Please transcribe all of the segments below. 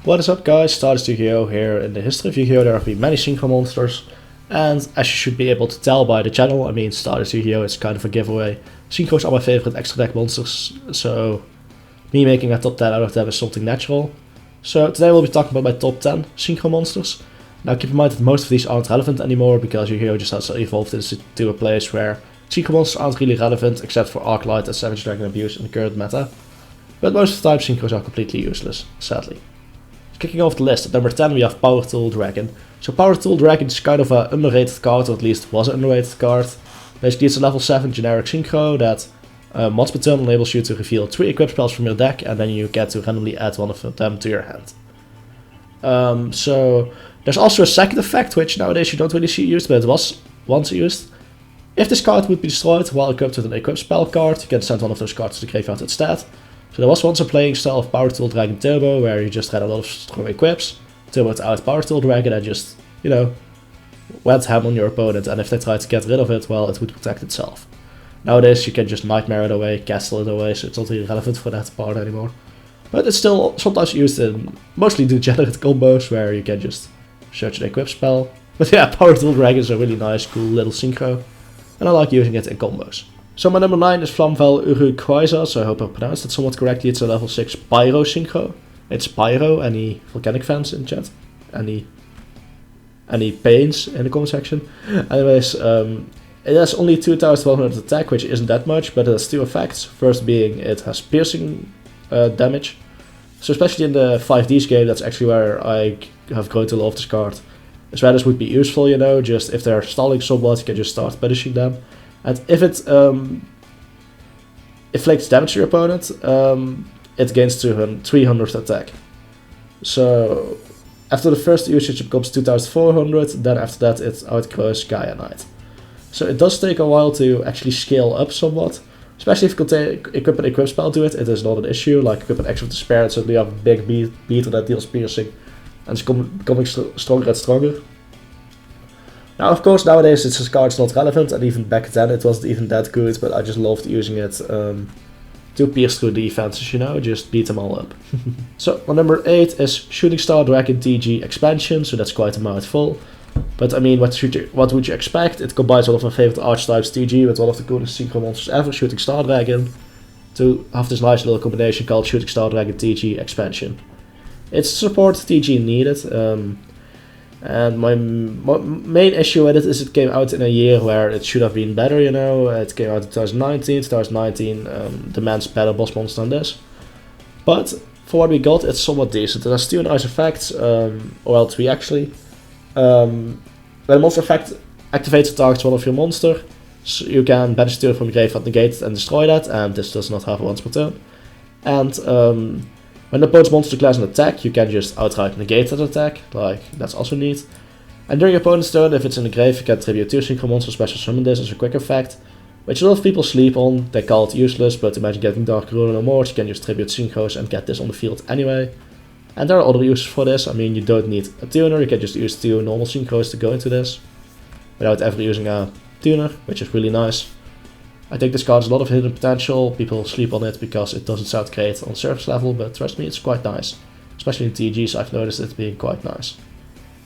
What is up guys, Stardust Yu-Gi-Oh! Here. In the history of Yu-Gi-Oh! There have been many Synchro monsters, and as you should be able to tell by the channel, I mean Stardust Yu-Gi-Oh! Is kind of a giveaway. Synchros are my favorite extra deck monsters, so me making a top 10 out of them is something natural. So today we'll be talking about my top 10 Synchro monsters. Now keep in mind that most of these aren't relevant anymore, because Yu-Gi-Oh! Just has evolved into a place where Synchro monsters aren't really relevant, except for Arclight and Savage Dragon Abuse in the current meta. But most of the time Synchros are completely useless, sadly. Kicking off the list, at number 10 we have Powerful Dragon. So Powerful Dragon is kind of an underrated card, or at least was an underrated card. Basically it's a level 7 generic Synchro that once per turn enables you to reveal 3 equip spells from your deck, and then you get to randomly add one of them to your hand. So there's also a second effect, which nowadays you don't really see used, but it was once used. If this card would be destroyed while equipped with an equip spell card, you can send one of those cards to the graveyard instead. So there was once a playing style of Powerful Dragon Turbo where you just had a lot of strong equips, turboed out Powerful Dragon and just, you know, went ham on your opponent, and if they tried to get rid of it, well, it would protect itself. Nowadays you can just Nightmare it away, Castle it away, so it's not really relevant for that part anymore. But it's still sometimes used in mostly degenerate combos where you can just search an equip spell. But yeah, Powerful Dragon is a really nice, cool little Synchro, and I like using it in combos. So my number 9 is Flamvel Uru Quasar, so I hope I pronounced it somewhat correctly. It's a level 6 Pyro Synchro. It's Pyro, any volcanic fans in chat? Any pains in the comment section? Anyways, it has only 2100 attack, which isn't that much, but it has 2 effects. First being it has piercing damage. So especially in the 5Ds game, that's actually where I have grown to love this card. As well as would be useful, you know, just if they're stalling somewhat, you can just start punishing them. And if it inflicts damage to your opponent, it gains 300 attack. So after the first usage it becomes 2400, then after that it outgrows Gaia Knight. So it does take a while to actually scale up somewhat, especially if you can equip an equip spell to it. It is not an issue, like equip an X of Despair and suddenly you have a big beater that deals piercing, and it's becoming stronger and stronger. Now, of course, nowadays this card's not relevant, and even back then it wasn't even that good, but I just loved using it to pierce through defenses, you know, just beat them all up. So, my number 8 is Shooting Star Dragon TG Expansion, so that's quite a mouthful. But I mean, what would you expect? It combines one of my favorite archetypes, TG, with one of the coolest Synchro monsters ever, Shooting Star Dragon, to have this nice little combination called Shooting Star Dragon TG Expansion. It's support TG needed. And my main issue with it is it came out in a year where it should have been better, you know. It came out in 2019. 2019 demands better boss monsters than this. But for what we got, it's somewhat decent. It has 2 nice effects, well 3 actually. When a monster effect activates and targets one of your monster, so you can banish 2 from your graveyard, negate it and destroy that, and this does not have a once per turn. And when the opponent's monster declares an attack, you can just outright negate that attack, like, that's also neat. And during your opponent's turn, if it's in the grave, you can tribute 2 Synchro monsters, special summon this as a quick effect, which a lot of people sleep on. They call it useless, but imagine getting Dark Ruler no more, so you can just tribute Synchros and get this on the field anyway. And there are other uses for this. I mean, you don't need a tuner, you can just use 2 normal Synchros to go into this, without ever using a tuner, which is really nice. I think this card has a lot of hidden potential. People sleep on it because it doesn't sound great on surface level, but trust me, it's quite nice. Especially in TGs, I've noticed it being quite nice.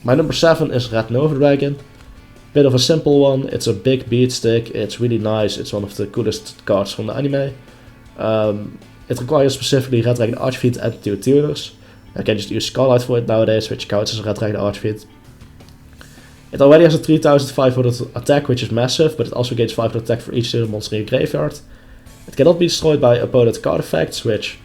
My number 7 is Red Nova Dragon. Bit of a simple one, it's a big beat stick, it's really nice, it's one of the coolest cards from the anime. It requires specifically Red Dragon Archfiend and 2 tuners. I can just use Scarlight for it nowadays, which counts as a Red Dragon Archfiend. It already has a 3500 attack, which is massive, but it also gains 500 attack for each single monster in your graveyard. It cannot be destroyed by opponent card effects, which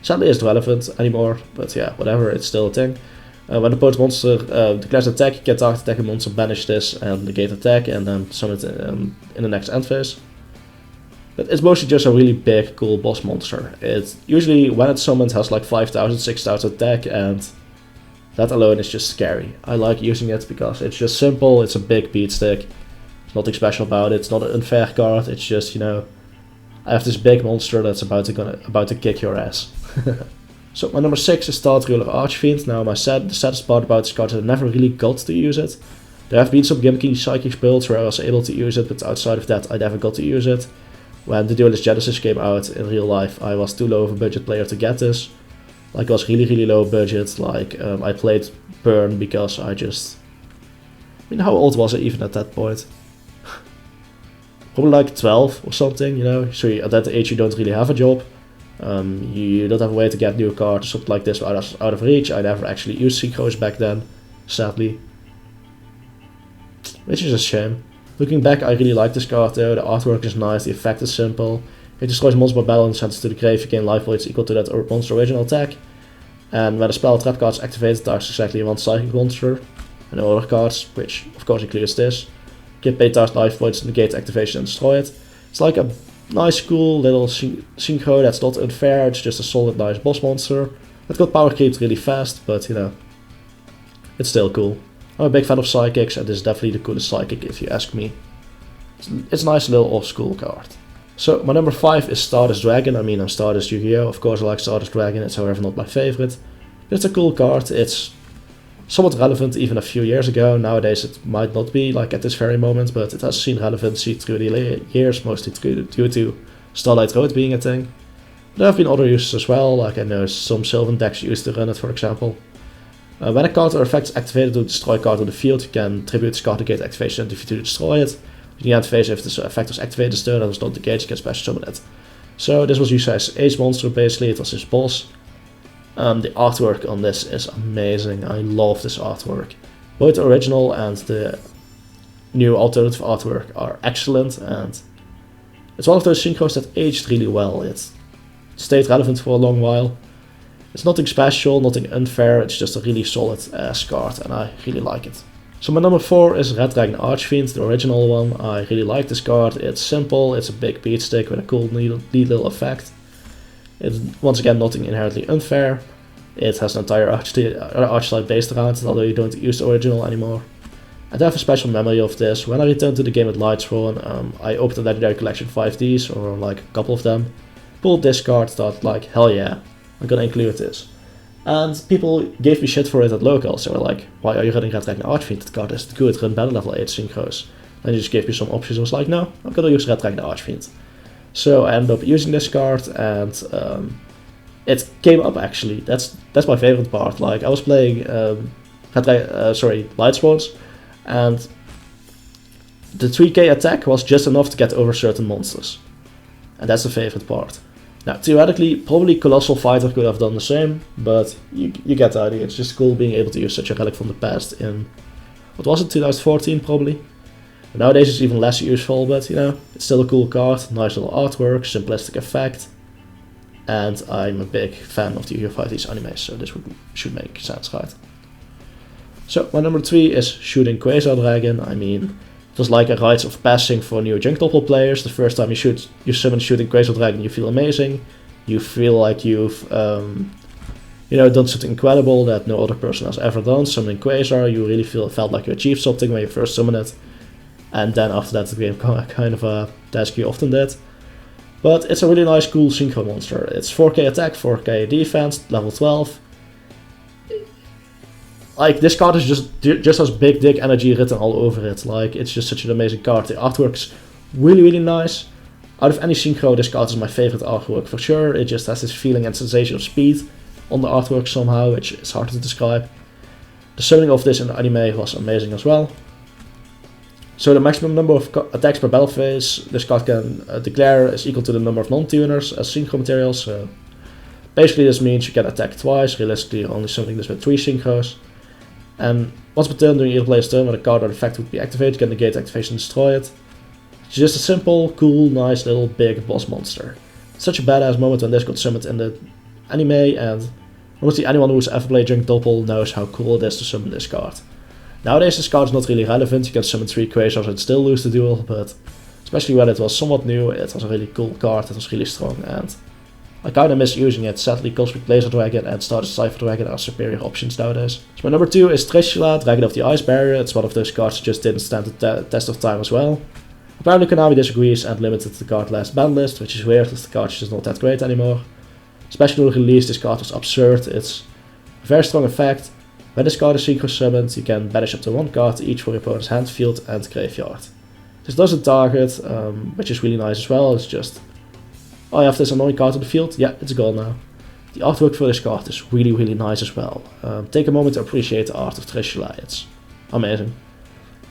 sadly isn't relevant anymore, but yeah, whatever, it's still a thing. When the opponent's monster declares an attack, you can target attack a monster, banish this, and negate attack, and then summon it in the next end phase. But it's mostly just a really big, cool boss monster. It usually, when it's summoned, has like 5000, 6000 attack, and that alone is just scary. I like using it because it's just simple, it's a big beat stick, there's nothing special about it, it's not an unfair card, it's just, you know, I have this big monster that's about to kick your ass. So my number 6 is Star Ruler Archfiend. Now the saddest part about this card is I never really got to use it. There have been some gimmicky Psychic builds where I was able to use it, but outside of that I never got to use it. When the Duelist Genesis came out in real life, I was too low of a budget player to get this. Like, it was really low budget. Like, I played Burn because I mean, how old was I even at that point? Probably like 12 or something, you know. So at that age you don't really have a job. You don't have a way to get new cards or something like this out of reach. I never actually used Synchros back then, sadly. Which is a shame. Looking back, I really like this card though. The artwork is nice, the effect is simple. It destroys monster by battle and sends it to the grave. You gain life points equal to that monster original attack. And when a spell or trap card is activated, targets exactly one psychic monster. And other cards, which of course includes this. Get paid target life points, negate activation and destroy it. It's like a nice cool little Synchro that's not unfair, it's just a solid nice boss monster. It got power creeped really fast, but you know, it's still cool. I'm a big fan of psychics and this is definitely the coolest psychic if you ask me. It's a nice little old school card. So my number 5 is Stardust Dragon. I mean, I'm Stardust Yu-Gi-Oh! Of course I like Stardust Dragon, it's however not my favorite. It's a cool card, it's somewhat relevant even a few years ago. Nowadays it might not be like at this very moment, but it has seen relevancy through the years, mostly due to Starlight Road being a thing. There have been other uses as well, like I know some Sylvan decks used to run it, for example. When a card or effect is activated to destroy a card on the field, you can tribute this card to gate activation to destroy it. You can activate if this effect was activated this turn and was not engaged, you can special summon it. So this was used as Ace monster basically, it was his boss. The artwork on this is amazing, I love this artwork. Both the original and the new alternative artwork are excellent, and it's one of those Synchros that aged really well. It stayed relevant for a long while. It's nothing special, nothing unfair, it's just a really solid card and I really like it. So my number 4 is Red Dragon Archfiend, the original one. I really like this card, it's simple, it's a big beat stick with a cool neat little effect. It's once again nothing inherently unfair. It has an entire archetype based around it, although you don't use the original anymore. I do have a special memory of this. When I returned to the game at Lightsworn, I opened a Legendary Collection 5Ds, or like a couple of them, pulled this card, thought like, hell yeah, I'm gonna include this. And people gave me shit for it at locals. They were like, why are you running Red Dragon Archfiend? That card is good, run battle level 8 Synchros. And he just gave me some options. I was like, no, I'm gonna use Red Dragon Archfiend. So I ended up using this card, and it came up actually. That's my favorite part. Like I was playing Lightsworns, and the 3k attack was just enough to get over certain monsters, and that's the favorite part. Now theoretically, probably Colossal Fighter could have done the same, but you get the idea. It's just cool being able to use such a relic from the past in, what was it, 2014 probably. Nowadays it's even less useful, but you know, it's still a cool card, nice little artwork, simplistic effect, and I'm a big fan of the Yu-Gi-Oh! 5D's anime, so this should make sense, right? So my number 3 is Shooting Quasar Dragon. I mean, it was like a rites of passing for new Junk Doppel players. The first time you summon Shooting Quasar Dragon, you feel amazing. You feel like you've done something incredible that no other person has ever done. Summoning Quasar, you really felt like you achieved something when you first summoned it. And then after that it became kind of a task you often did. But it's a really nice cool Synchro monster. It's 4k attack, 4k defense, level 12. Like, this card is just has big dick energy written all over it. Like, it's just such an amazing card. The artwork's really nice. Out of any Synchro, this card is my favorite artwork for sure. It just has this feeling and sensation of speed on the artwork somehow, which is hard to describe. The summoning of this in the anime was amazing as well. So the maximum number of attacks per battle phase this card can declare is equal to the number of non-tuners as Synchro materials. So basically this means you can attack twice, realistically only summoning this with 3 Synchros. And once per turn during either player's turn when a card or effect would be activated, you can negate activation and destroy it. It's just a simple, cool, nice little big boss monster. It's such a badass moment when this got summoned in the anime, and honestly anyone who's ever played Junk Doppel knows how cool it is to summon this card. Nowadays this card is not really relevant, you can summon 3 Quasars and still lose the duel, but especially when it was somewhat new, it was a really cool card, it was really strong, and I kinda miss using it. Sadly, Cosmic Laser Dragon and Stardust Cypher Dragon are superior options nowadays. So my number 2 is Trishula, Dragon of the Ice Barrier. It's one of those cards that just didn't stand the test of time as well. Apparently Konami disagrees and limited the card last ban list, which is weird as the card is just not that great anymore. Especially when released, this card was absurd. It's a very strong effect. When this card is Synchro summoned, you can banish up to 1 card each for your opponent's hand, field and graveyard. This doesn't target, which is really nice as well. It's just, oh, you have this annoying card on the field? Yeah, it's gone now. The artwork for this card is really, really nice as well. Take a moment to appreciate the art of Trishula, it's amazing.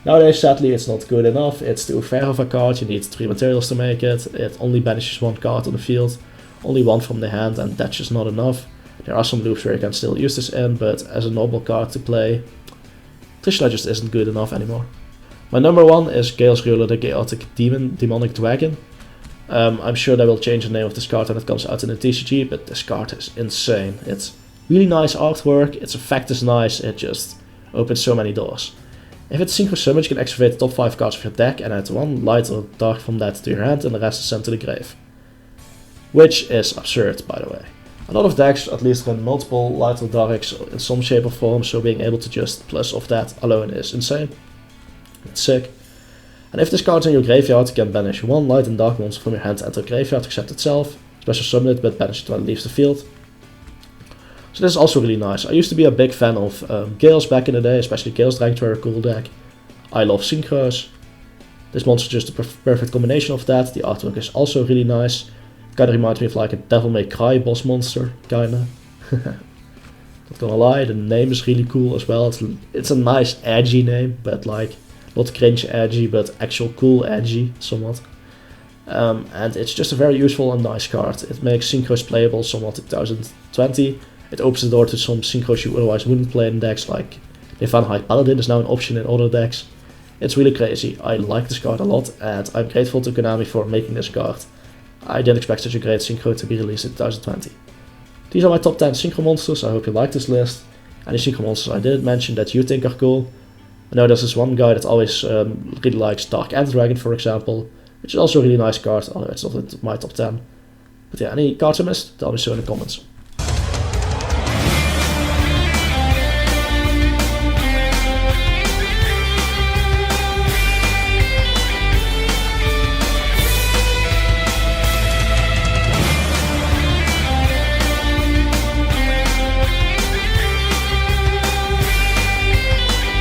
Nowadays, sadly, it's not good enough, it's too fair of a card, you need 3 materials to make it, it only banishes 1 card on the field, only 1 from the hand, and that's just not enough. There are some loops where you can still use this in, but as a normal card to play, Trishula just isn't good enough anymore. My number 1 is Chaos Ruler, the Chaotic Demonic Dragon. I'm sure they will change the name of this card when it comes out in the TCG, but this card is insane. It's really nice artwork, its effect is nice, it just opens so many doors. If it's Synchro Summon, you can activate the top 5 cards of your deck and add 1 light or dark from that to your hand and the rest is sent to the grave. Which is absurd, by the way. A lot of decks at least run multiple light or darks in some shape or form, so being able to just plus off that alone is insane. It's sick. And if this card is in your graveyard, you can banish 1 light and dark monster from your hand and enter graveyard except itself, special summon it but banish it when it leaves the field. So this is also really nice. I used to be a big fan of Gales back in the day, especially Chaos Dragon, were a cool deck. I love Synchros. This monster is just a perfect combination of that. The artwork is also really nice. Kinda reminds me of like a Devil May Cry boss monster, kinda. Not gonna lie, the name is really cool as well. It's a nice edgy name, but like not cringe edgy, but actual cool edgy, somewhat. And it's just a very useful and nice card. It makes Synchros playable somewhat in 2020. It opens the door to some Synchros you otherwise wouldn't play in decks, like Nifan High Paladin is now an option in other decks. It's really crazy. I like this card a lot, and I'm grateful to Konami for making this card. I didn't expect such a great Synchro to be released in 2020. These are my top 10 Synchro monsters. I hope you like this list. Any Synchro monsters I didn't mention that you think are cool. I know there's this one guy that always really likes Dark End Dragon, for example, which is also a really nice card, although it's not in my top 10. But yeah, any cards I missed? Tell me so in the comments.